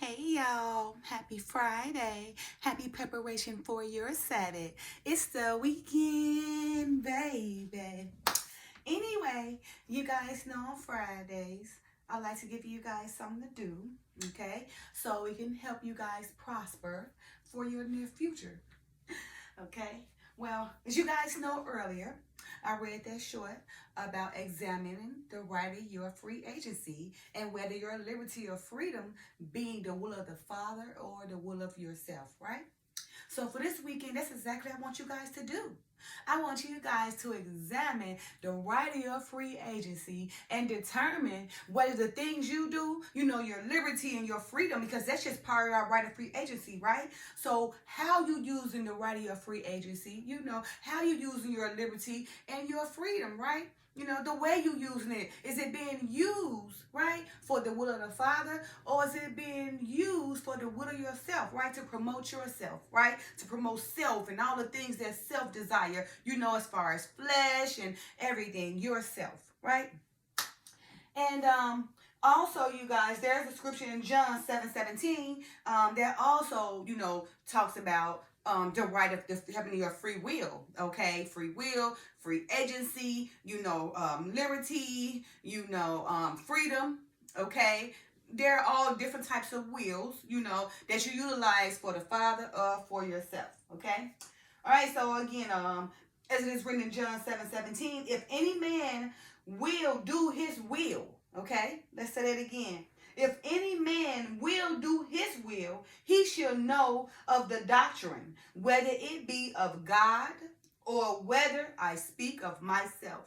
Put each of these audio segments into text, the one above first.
Hey y'all, happy Friday. Happy preparation for your Saturday. It's the weekend, baby. Anyway, you guys know on Fridays, I like to give you guys something to do, okay? So we can help you guys prosper for your near future. Okay. Well, as you guys know earlier, I read that short about examining the right of your free agency and whether your liberty or freedom being the will of the Father or the will of yourself, right? So for this weekend, that's exactly what I want you guys to do. I want you guys to examine the right of your free agency and determine whether the things you do, your liberty and your freedom, because that's just part of our right of free agency, right? So how you using the right of your free agency, how you using your liberty and your freedom, right? The way you using it, is it being used, right, for the will of the Father, or is it being used for the will of yourself, right, to promote yourself, right, to promote self and all the things that self desire, as far as flesh and everything, yourself, right? And also, you guys, there's a scripture in John 7:17 that also, talks about the right of having your free will, okay? Free will, free agency, liberty, freedom, okay? They're all different types of wills, that you utilize for the Father or for yourself, okay? All right, so again, as it is written in John 7:17, if any man will do his will, okay? Let's say that again. If any man will do his will, he shall know of the doctrine, whether it be of God or whether I speak of myself.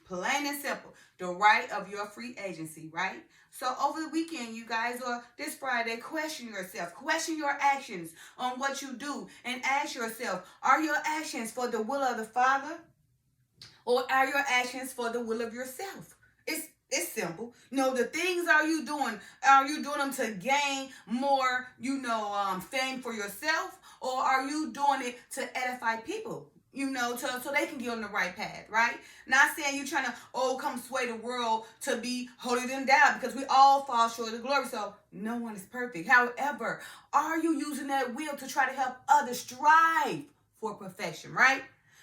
Plain and simple, the right of your free agency, right? So over the weekend, you guys, or this Friday, question yourself, question your actions on what you do, and ask yourself, are your actions for the will of the Father, or are your actions for the will of yourself? It's simple. The things are you doing them to gain more, fame for yourself, or are you doing it to edify people? So they can get on the right path, right? Not saying you trying to, come sway the world to be holier than thou, because we all fall short of the glory, so no one is perfect. However, are you using that will to try to help others strive for perfection, right?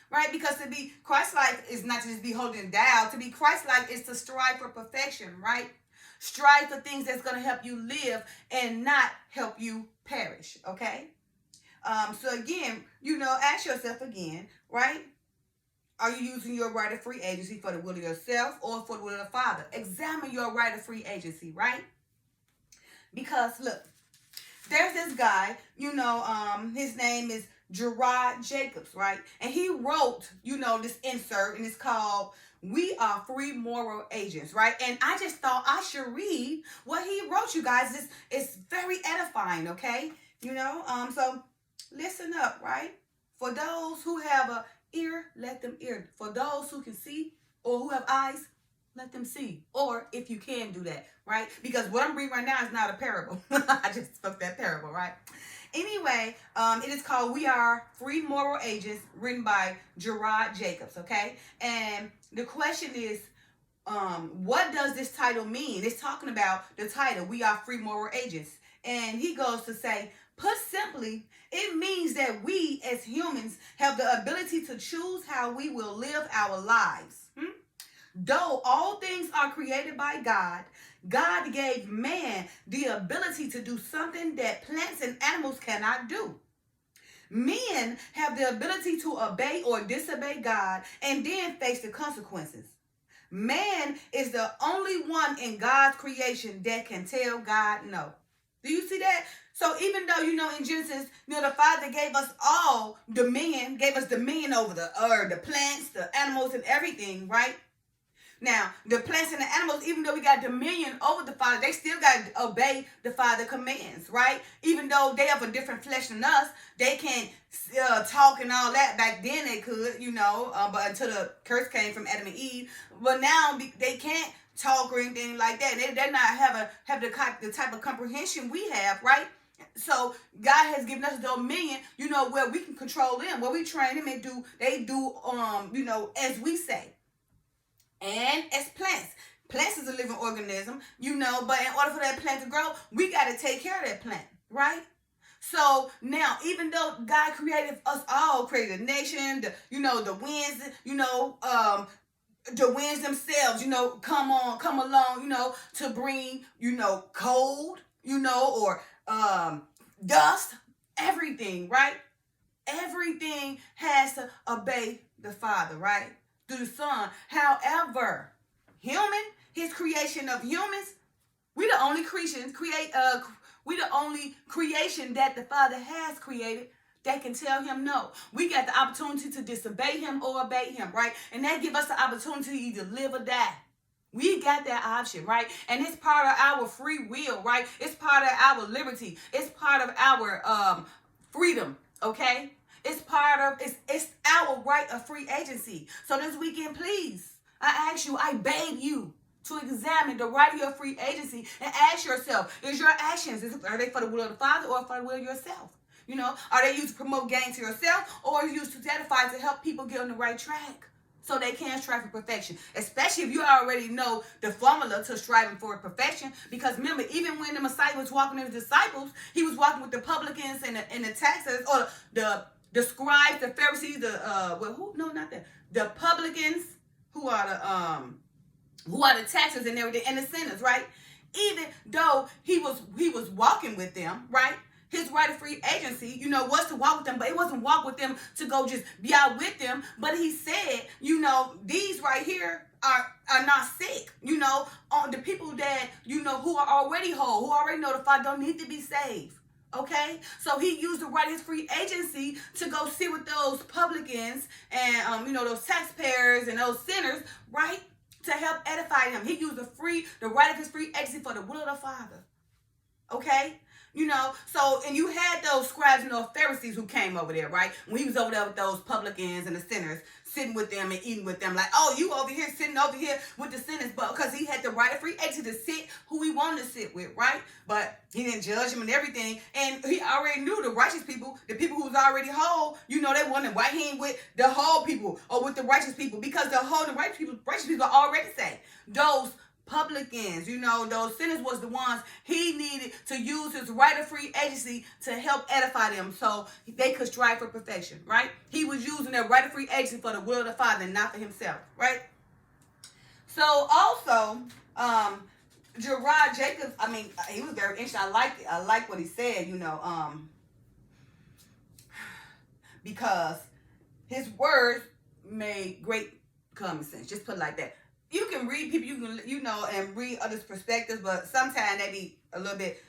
Right? Because to be Christ-like is not to just be holding down. To be Christ-like is to strive for perfection, right? Strive for things that's going to help you live and not help you perish, okay? So again, ask yourself again, right? Are you using your right of free agency for the will of yourself or for the will of the Father? Examine your right of free agency, right? Because look, there's this guy, his name is Gerard Jacobs, right? And he wrote, this insert, and it's called "We Are Free Moral Agents," right? And I just thought I should read what he wrote, you guys. It's very edifying, okay? So listen up, right? For those who have a ear, let them hear. For those who can see or who have eyes, let them see. Or if you can do that, right? Because what I'm reading right now is not a parable. I just spoke that parable, right? Anyway, it is called "We Are Free Moral Agents," written by Gerard Jacobs, okay? And the question is, what does this title mean? It's talking about the title, "We Are Free Moral Agents." And he goes to say, put simply, it means that we as humans have the ability to choose how we will live our lives. Though all things are created by God, God gave man the ability to do something that plants and animals cannot do. Men have the ability to obey or disobey God and then face the consequences. Man is the only one in God's creation that can tell God no. Do you see that? So even though, in Genesis, the Father gave us all dominion, gave us dominion over the earth, the plants, the animals, and everything, right? Now, the plants and the animals, even though we got dominion over the Father, they still got to obey the Father's commands, right? Even though they have a different flesh than us, they can't talk and all that. Back then they could, but until the curse came from Adam and Eve. But now they can't talk or anything like that. They're not have the type of comprehension we have, right? So God has given us dominion, where we can control them, where we train them and they do, as we say. And as plants, Plants is a living organism, but in order for that plant to grow, we got to take care of that plant, right? So now, even though God created us all, created a nation, the winds, the winds themselves, come along, to bring, cold, or dust, everything, right? Everything has to obey the Father, right? Through the Son. However, his creation of humans, we the only we the only creation that the Father has created that can tell him no. We got the opportunity to disobey him or obey him, right? And that give us the opportunity to either live or die. We got that option, right? And it's part of our free will, right? It's part of our liberty. It's part of our freedom, okay? It's our right of free agency. So this weekend, please, I beg you to examine the right of your free agency and ask yourself, is your actions, are they for the will of the Father or for the will of yourself? Are they used to promote gain to yourself, or are you used to edify to help people get on the right track so they can strive for perfection? Especially if you already know the formula to striving for perfection. Because remember, even when the Messiah was walking with his disciples, he was walking with the publicans and the taxes, or the scribes, the Pharisees, the publicans, who are the taxes and everything, and the sinners, right? Even though he was walking with them, right? His right of free agency, was to walk with them, but it wasn't walk with them to go just be out with them. But he said, these right here are not sick. The people that, who are already whole, who already know the Father, don't need to be saved. Okay, so he used the right of his free agency to go sit with those publicans and those taxpayers and those sinners, right, to help edify them. He used the right of his free agency for the will of the Father. Okay, so, and you had those scribes and those Pharisees who came over there, right? When he was over there with those publicans and the sinners, sitting with them and eating with them, like, oh, you over here sitting over here with the sinners, but because he had the right of free agency to sit who he wanted to sit with, right? But he didn't judge him and everything, and he already knew the righteous people, the people who was already whole, they wanted why he ain't with the whole people or with the righteous people, because the righteous people are already saved. Those publicans, those sinners was the ones he needed to use his right of free agency to help edify them so they could strive for perfection, right? He was using their right of free agency for the will of the Father and not for himself, right? So also, Gerard Jacobs, he was very interesting. I liked it. I like what he said, because his words made great common sense. Just put it like that. You can read people, you can, and read others' perspectives, but sometimes they be a little bit,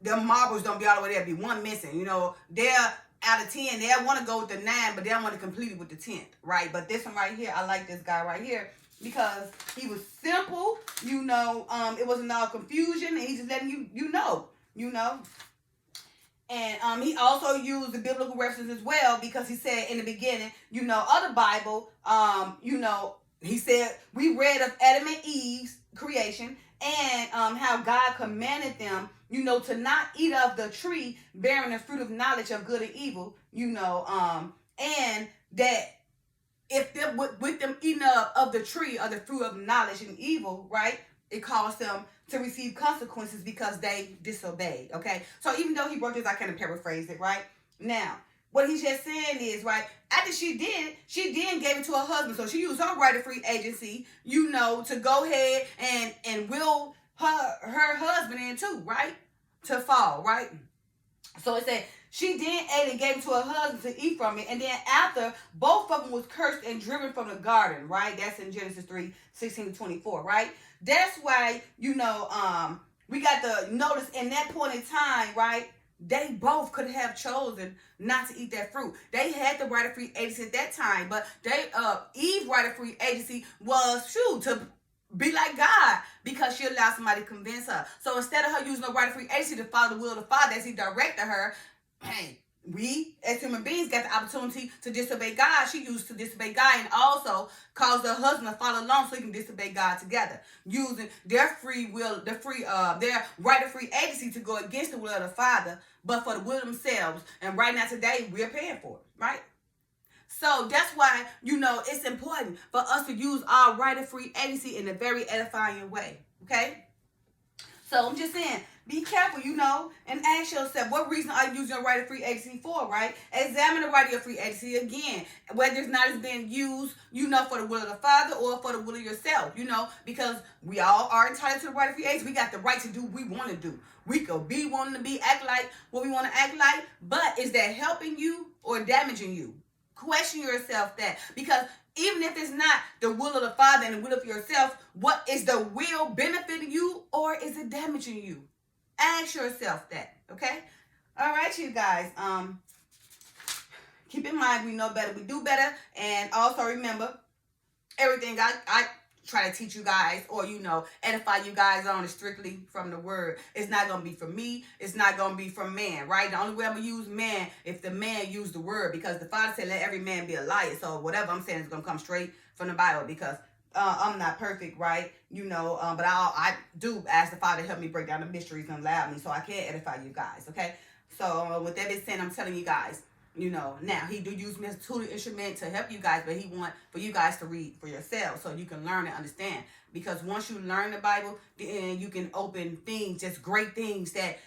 the marbles don't be all the way there, be one missing, they're out of 10, they want to go with the 9, but they don't want to complete it with the 10th, right? But this one right here, I like this guy right here, because he was simple, it wasn't all confusion, and he just letting you know. And he also used the biblical references as well, because he said in the beginning, of the Bible, he said, we read of Adam and Eve's creation and how God commanded them, to not eat of the tree bearing the fruit of knowledge of good and evil, and that if them with them eating of the tree of the fruit of knowledge and evil, right, it caused them to receive consequences because they disobeyed, okay? So even though he wrote this, I kind of paraphrased it, right? Now, what he's just saying is, right, after she then gave it to her husband. So she used her right of free agency, to go ahead and will her husband in too, right? To fall, right? So it said, she then ate and gave it to her husband to eat from it. And then after, both of them was cursed and driven from the garden, right? That's in Genesis 3:16-24, right? That's why, we got to notice in that point in time, right? They both could have chosen not to eat that fruit. They had the right of free agency at that time, but Eve's right of free agency was to be like God, because she allowed somebody to convince her. So instead of her using her right of free agency to follow the will of the Father as he directed her, hey, we as human beings got the opportunity to disobey God. She used to disobey God and also caused her husband to follow along so he can disobey God together, using their free will, their right of free agency to go against the will of the Father, but for the will of themselves. And right now today, we're paying for it, right? So that's why, it's important for us to use our right of free agency in a very edifying way. Okay? So I'm just saying, be careful, and ask yourself, what reason are you using your right of free agency for, right? Examine the right of free agency again, whether it's not as being used, for the will of the Father or for the will of yourself, because we all are entitled to the right of free agency. We got the right to do what we want to do. We could be wanting to act like what we want to act like, but is that helping you or damaging you? Question yourself that, because even if it's not the will of the Father and the will of yourself, what is the will benefiting you or is it damaging you? Ask yourself that, okay? All right, you guys. Keep in mind, we know better, we do better, and also remember, everything I try to teach you guys or, edify you guys on is strictly from the word. It's not going to be from me. It's not going to be from man, right? The only way I'm going to use man if the man used the word, because the Father said, let every man be a liar. So whatever I'm saying is going to come straight from the Bible, because I'm not perfect, right? But I do ask the Father to help me break down the mysteries and allow me so I can edify you guys, okay? So with that being said, I'm telling you guys, now he do use me as a tutor instrument to help you guys, but he want for you guys to read for yourselves so you can learn and understand. Because once you learn the Bible, then you can open things, just great things that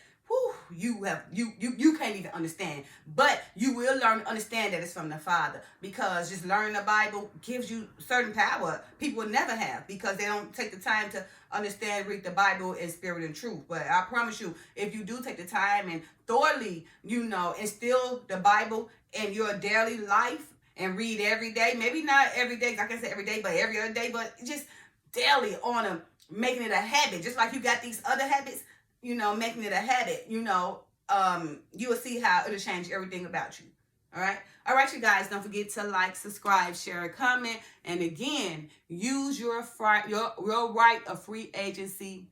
you can't even understand. But you will learn to understand that it's from the Father. Because just learning the Bible gives you certain power people will never have, because they don't take the time to understand, read the Bible in spirit and truth. But I promise you, if you do take the time and thoroughly, instill the Bible in your daily life and read every day, maybe not every day, like I said, every day, but every other day, but just daily on making it a habit, just like you got these other habits, making it a habit, you will see how it'll change everything about you. All right, you guys, don't forget to like, subscribe, share, comment, and again, use your right of free agency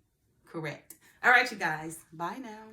correct. All right, you guys, bye now.